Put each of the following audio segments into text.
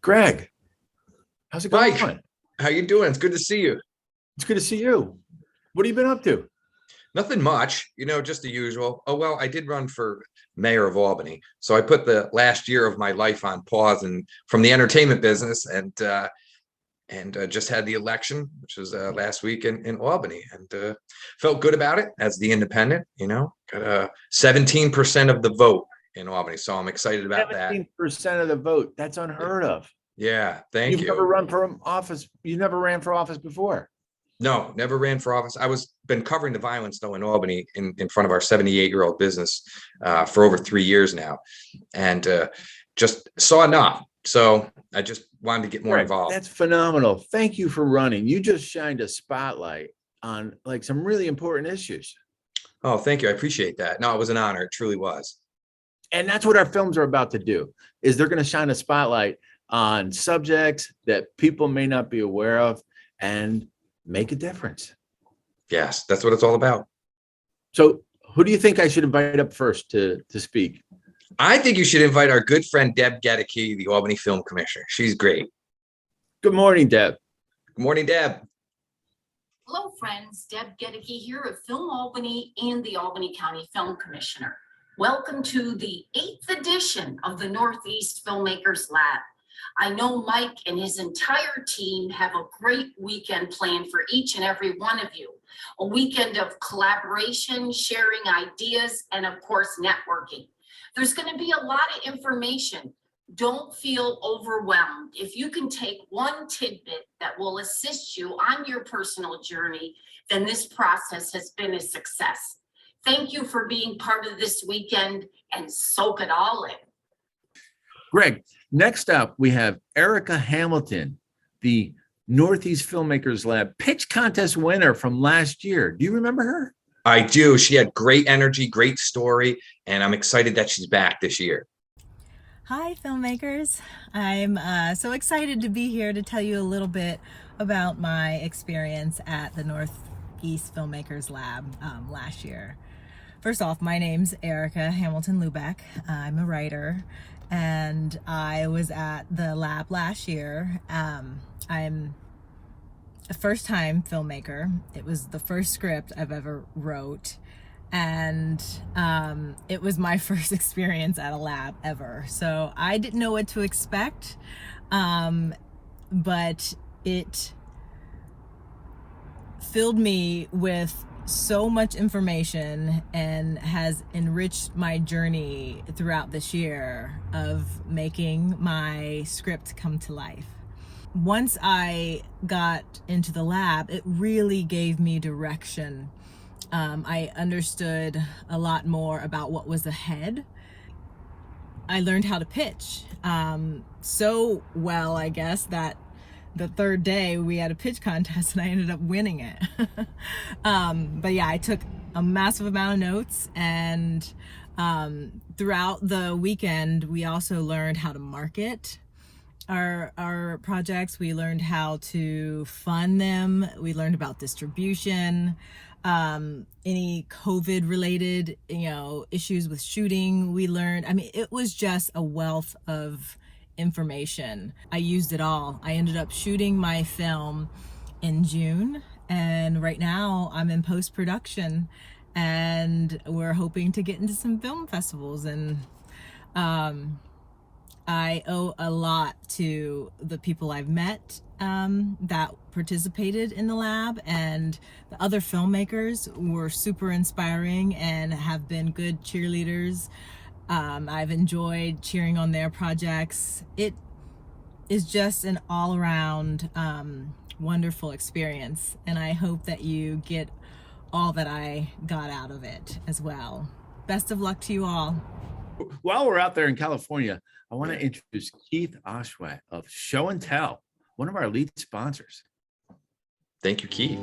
Greg, how's it going? Mike, how you doing? It's good to see you. It's good to see you. What have you been up to? Nothing much, just the usual. Oh, well, I did run for mayor of Albany. So I put the last year of my life on pause and from the entertainment business and just had the election, which was last week in Albany, and felt good about it as the independent, got 17% of the vote in Albany. So I'm excited about that. 17% of the vote. That's unheard of. Yeah, thank You've you. never run for office. You never ran for office before. No, never ran for office. Been covering the violence though in Albany in front of our 78-year-old business for over 3 years now, and just saw enough. So I just wanted to get more involved. That's phenomenal. Thank you for running. You just shined a spotlight on like some really important issues. Oh, thank you. I appreciate that. No, it was an honor. It truly was. And that's what our films are about to do, is they're going to shine a spotlight on subjects that people may not be aware of and make a difference. Yes, that's what it's all about. So who do you think I should invite up first to speak? I think you should invite our good friend, Deb Gedeke, the Albany Film Commissioner. She's great. Good morning, Deb. Good morning, Deb. Hello, friends. Deb Gedeke here of Film Albany and the Albany County Film Commissioner. Welcome to the 8th edition of the Northeast Filmmakers Lab. I know Mike and his entire team have a great weekend planned for each and every one of you. A weekend of collaboration, sharing ideas, and of course, networking. There's going to be a lot of information. Don't feel overwhelmed. If you can take one tidbit that will assist you on your personal journey, then this process has been a success. Thank you for being part of this weekend and soak it all in. Greg, next up, we have Erica Hamilton, the Northeast Filmmakers Lab pitch contest winner from last year. Do you remember her? I do. She had great energy, great story, and I'm excited that she's back this year. Hi, filmmakers. I'm so excited to be here to tell you a little bit about my experience at the Northeast Filmmakers Lab last year. First off, my name's Erica Hamilton Lubeck. I'm a writer, and I was at the lab last year. I'm a first-time filmmaker. It was the first script I've ever wrote, and it was my first experience at a lab ever. So I didn't know what to expect, but it filled me with so much information and has enriched my journey throughout this year of making my script come to life. Once I got into the lab, it really gave me direction. I understood a lot more about what was ahead. I learned how to pitch so well, I guess, that the third day we had a pitch contest and I ended up winning it. But yeah, I took a massive amount of notes, and throughout the weekend, we also learned how to market our projects. We learned how to fund them. We learned about distribution, any COVID related, issues with shooting. We learned, it was just a wealth of information. I used it all. I ended up shooting my film in June, and right now I'm in post-production, and we're hoping to get into some film festivals, and I owe a lot to the people I've met that participated in the lab, and the other filmmakers were super inspiring and have been good cheerleaders. I've enjoyed cheering on their projects. It is just an all-around wonderful experience, and I hope that you get all that I got out of it as well. Best of luck to you all. While we're out there in California, I want to introduce Keith Oshwat of Show and Tell, one of our lead sponsors. Thank you, Keith.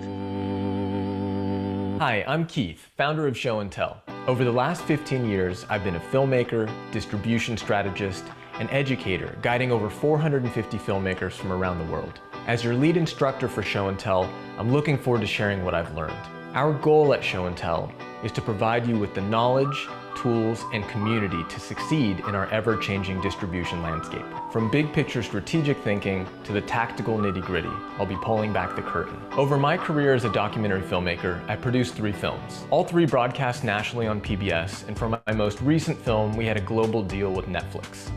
Hi, I'm Keith, founder of Show and Tell. Over the last 15 years, I've been a filmmaker, distribution strategist, and educator, guiding over 450 filmmakers from around the world. As your lead instructor for Show and Tell, I'm looking forward to sharing what I've learned. Our goal at Show and Tell is to provide you with the knowledge, tools, and community to succeed in our ever-changing distribution landscape. From big picture strategic thinking to the tactical nitty-gritty, I'll be pulling back the curtain. Over my career as a documentary filmmaker, I produced 3 films. All 3 broadcast nationally on PBS, and for my most recent film, we had a global deal with Netflix.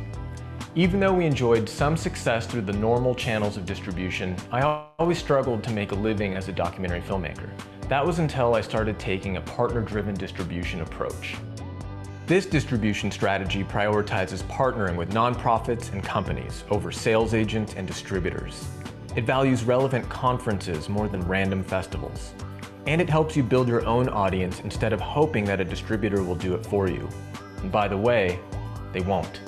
Even though we enjoyed some success through the normal channels of distribution, I always struggled to make a living as a documentary filmmaker. That was until I started taking a partner-driven distribution approach. This distribution strategy prioritizes partnering with nonprofits and companies over sales agents and distributors. It values relevant conferences more than random festivals. And it helps you build your own audience instead of hoping that a distributor will do it for you. And by the way, they won't.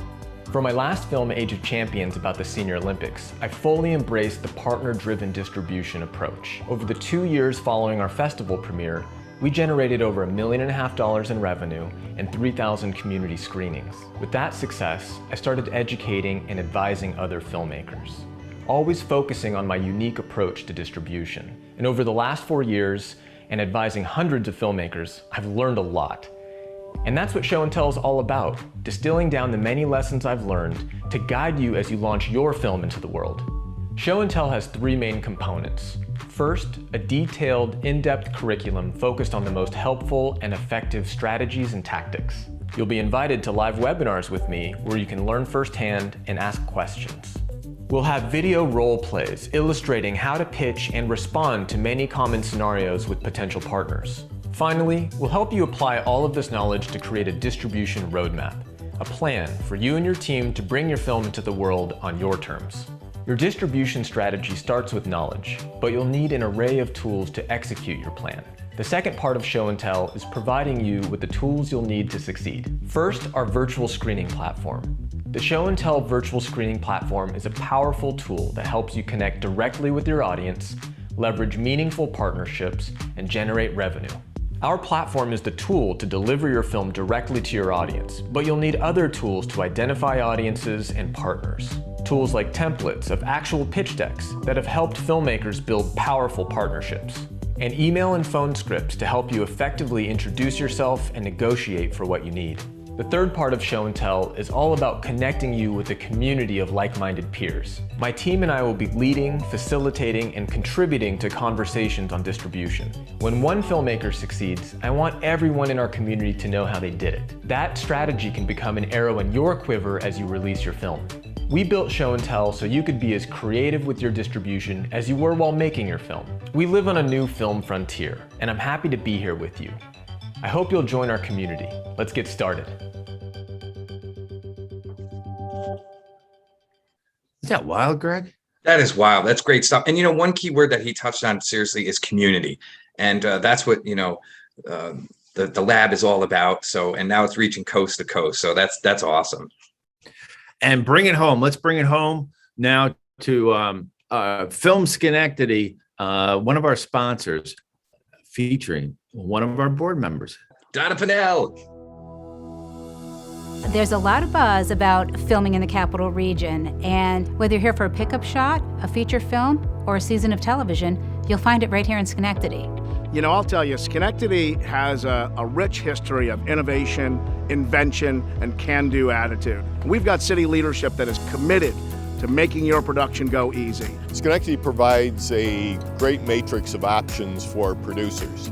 For my last film, Age of Champions, about the Senior Olympics, I fully embraced the partner-driven distribution approach. Over the 2 years following our festival premiere, we generated over $1.5 million in revenue and 3,000 community screenings. With that success, I started educating and advising other filmmakers, always focusing on my unique approach to distribution. And over the last 4 years, and advising hundreds of filmmakers, I've learned a lot. And that's what Show and Tell is all about, distilling down the many lessons I've learned to guide you as you launch your film into the world. Show and Tell has 3 main components. First, a detailed, in-depth curriculum focused on the most helpful and effective strategies and tactics. You'll be invited to live webinars with me where you can learn firsthand and ask questions. We'll have video role plays illustrating how to pitch and respond to many common scenarios with potential partners. Finally, we'll help you apply all of this knowledge to create a distribution roadmap, a plan for you and your team to bring your film into the world on your terms. Your distribution strategy starts with knowledge, but you'll need an array of tools to execute your plan. The second part of Show and Tell is providing you with the tools you'll need to succeed. First, our virtual screening platform. The Show and Tell virtual screening platform is a powerful tool that helps you connect directly with your audience, leverage meaningful partnerships, and generate revenue. Our platform is the tool to deliver your film directly to your audience, but you'll need other tools to identify audiences and partners. Tools like templates of actual pitch decks that have helped filmmakers build powerful partnerships, and email and phone scripts to help you effectively introduce yourself and negotiate for what you need. The third part of Show and Tell is all about connecting you with a community of like-minded peers. My team and I will be leading, facilitating, and contributing to conversations on distribution. When one filmmaker succeeds, I want everyone in our community to know how they did it. That strategy can become an arrow in your quiver as you release your film. We built Show and Tell so you could be as creative with your distribution as you were while making your film. We live on a new film frontier, and I'm happy to be here with you. I hope you'll join our community. Let's get started. Is that wild, Greg? That is wild. That's great stuff. And, one key word that he touched on seriously is community. And that's what, the lab is all about. So, and now it's reaching coast to coast. So that's awesome. And bring it home. Let's bring it home now to Film Schenectady, one of our sponsors, featuring one of our board members, Donna Pinnell. There's a lot of buzz about filming in the Capital Region, and whether you're here for a pickup shot, a feature film, or a season of television, you'll find it right here in Schenectady. I'll tell you, Schenectady has a rich history of innovation, invention, and can-do attitude. We've got city leadership that is committed to making your production go easy. Schenectady provides a great matrix of options for producers.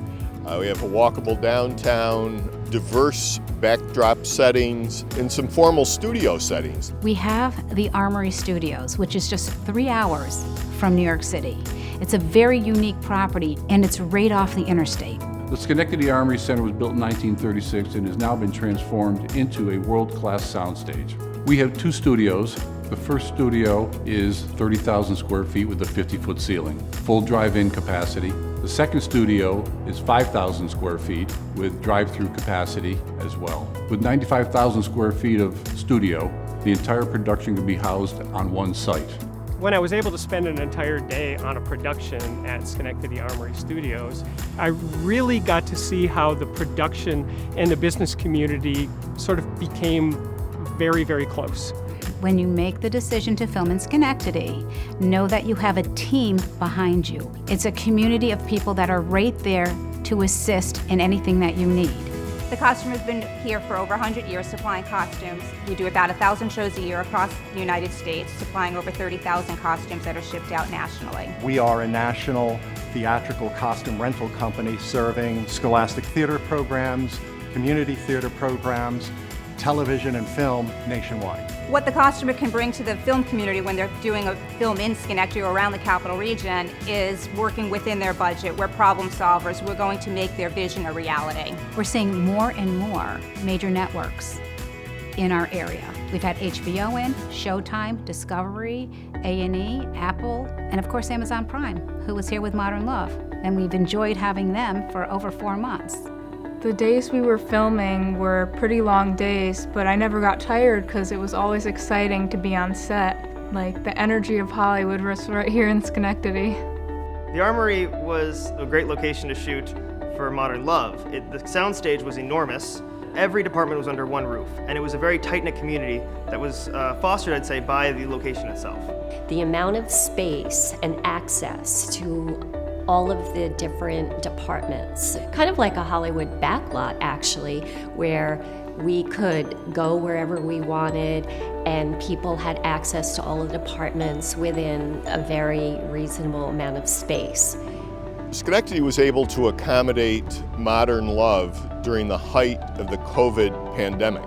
We have a walkable downtown, diverse backdrop settings, and some formal studio settings. We have the Armory Studios, which is just 3 hours from New York City. It's a very unique property, and it's right off the interstate. The Schenectady Armory Center was built in 1936 and has now been transformed into a world-class soundstage. We have 2 studios. The first studio is 30,000 square feet with a 50-foot ceiling, full drive-in capacity. The second studio is 5,000 square feet with drive-through capacity as well. With 95,000 square feet of studio, the entire production can be housed on one site. When I was able to spend an entire day on a production at Schenectady Armory Studios, I really got to see how the production and the business community sort of became very, very close. When you make the decision to film in Schenectady, know that you have a team behind you. It's a community of people that are right there to assist in anything that you need. The costume has been here for over 100 years supplying costumes. We do about 1,000 shows a year across the United States, supplying over 30,000 costumes that are shipped out nationally. We are a national theatrical costume rental company serving scholastic theater programs, community theater programs, television and film nationwide. What the costumer can bring to the film community when they're doing a film in Schenectady or around the capital region is working within their budget. We're problem solvers. We're going to make their vision a reality. We're seeing more and more major networks in our area. We've had HBO in, Showtime, Discovery, A&E, Apple, and of course Amazon Prime, who was here with Modern Love. And we've enjoyed having them for over 4 months. The days we were filming were pretty long days, but I never got tired because it was always exciting to be on set. Like, the energy of Hollywood was right here in Schenectady. The Armory was a great location to shoot for Modern Love. The soundstage was enormous. Every department was under one roof, and it was a very tight-knit community that was fostered, I'd say, by the location itself. The amount of space and access to all of the different departments, kind of like a Hollywood backlot actually, where we could go wherever we wanted and people had access to all of the departments within a very reasonable amount of space. Schenectady was able to accommodate Modern Love during the height of the COVID pandemic,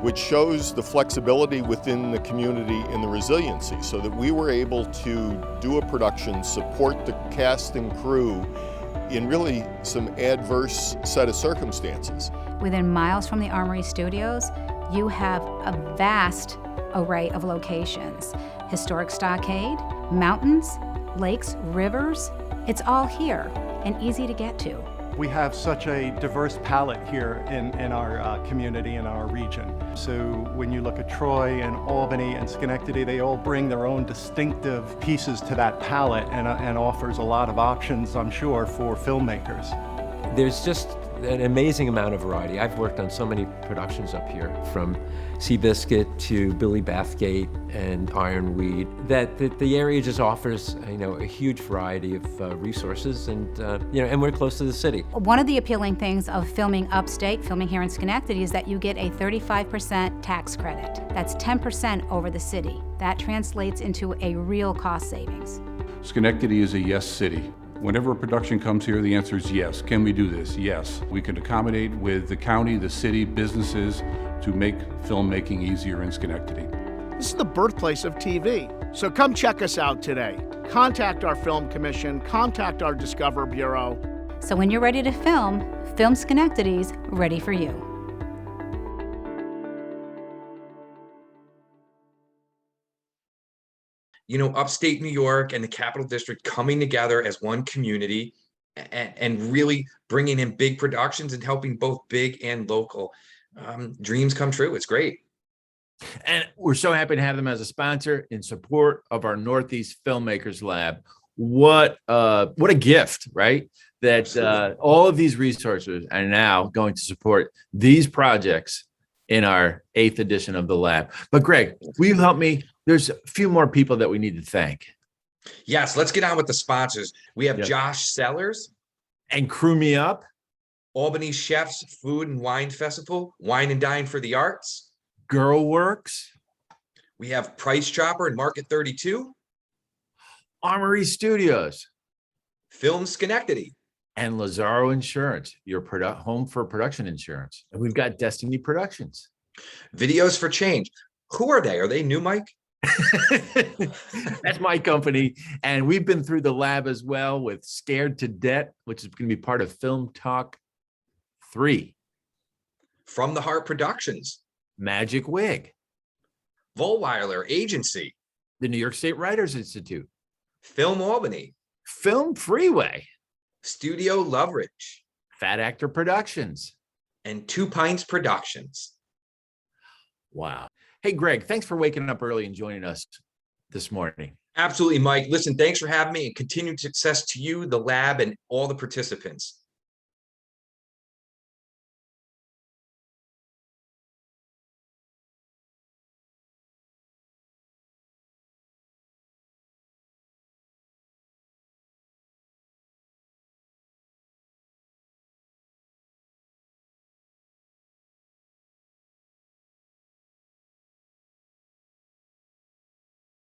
which shows the flexibility within the community and the resiliency, so that we were able to do a production, support the cast and crew in really some adverse set of circumstances. Within miles from the Armory Studios, you have a vast array of locations. Historic stockade, mountains, lakes, rivers, it's all here and easy to get to. We have such a diverse palette here in our community, in our region. So when you look at Troy and Albany and Schenectady, they all bring their own distinctive pieces to that palette and offers a lot of options, I'm sure, for filmmakers. There's just an amazing amount of variety. I've worked on so many productions up here, from Seabiscuit to Billy Bathgate and Ironweed, that the area just offers, a huge variety of resources, and and we're close to the city. One of the appealing things of filming upstate, filming here in Schenectady, is that you get a 35% tax credit. That's 10% over the city. That translates into a real cost savings. Schenectady is a yes city. Whenever a production comes here, the answer is yes. Can we do this? Yes. We can accommodate with the county, the city, businesses to make filmmaking easier in Schenectady. This is the birthplace of TV. So come check us out today. Contact our Film Commission, contact our Discover Bureau. So when you're ready to film, Film Schenectady's ready for you. Upstate New York and the Capital District coming together as one community and really bringing in big productions and helping both big and local dreams come true. It's great. And we're so happy to have them as a sponsor in support of our Northeast Filmmakers Lab. What a gift, right? That all of these resources are now going to support these projects in our 8th edition of the lab. But Greg, will you help me? There's a few more people that we need to thank. Yes, let's get on with the sponsors. We have Josh Sellers. And Crew Me Up. Albany Chefs Food and Wine Festival, Wine and Dine for the Arts. Girl Works. We have Price Chopper and Market 32. Armory Studios. Film Schenectady. And Lazaro Insurance, your home for production insurance. And we've got Destiny Productions. Videos for Change. Who are they? Are they new, Mike? That's my company. And we've been through the lab as well with Scared to Death, which is going to be part of Film Talk 3. From the Heart Productions. Magic Wig. Volweiler Agency. The New York State Writers Institute. Film Albany. Film Freeway. Studio Loveridge. Fat Actor Productions. And Two Pints Productions. Wow. Hey, Greg, thanks for waking up early and joining us this morning. Absolutely, Mike. Listen, thanks for having me, and continued success to you, the lab, and all the participants.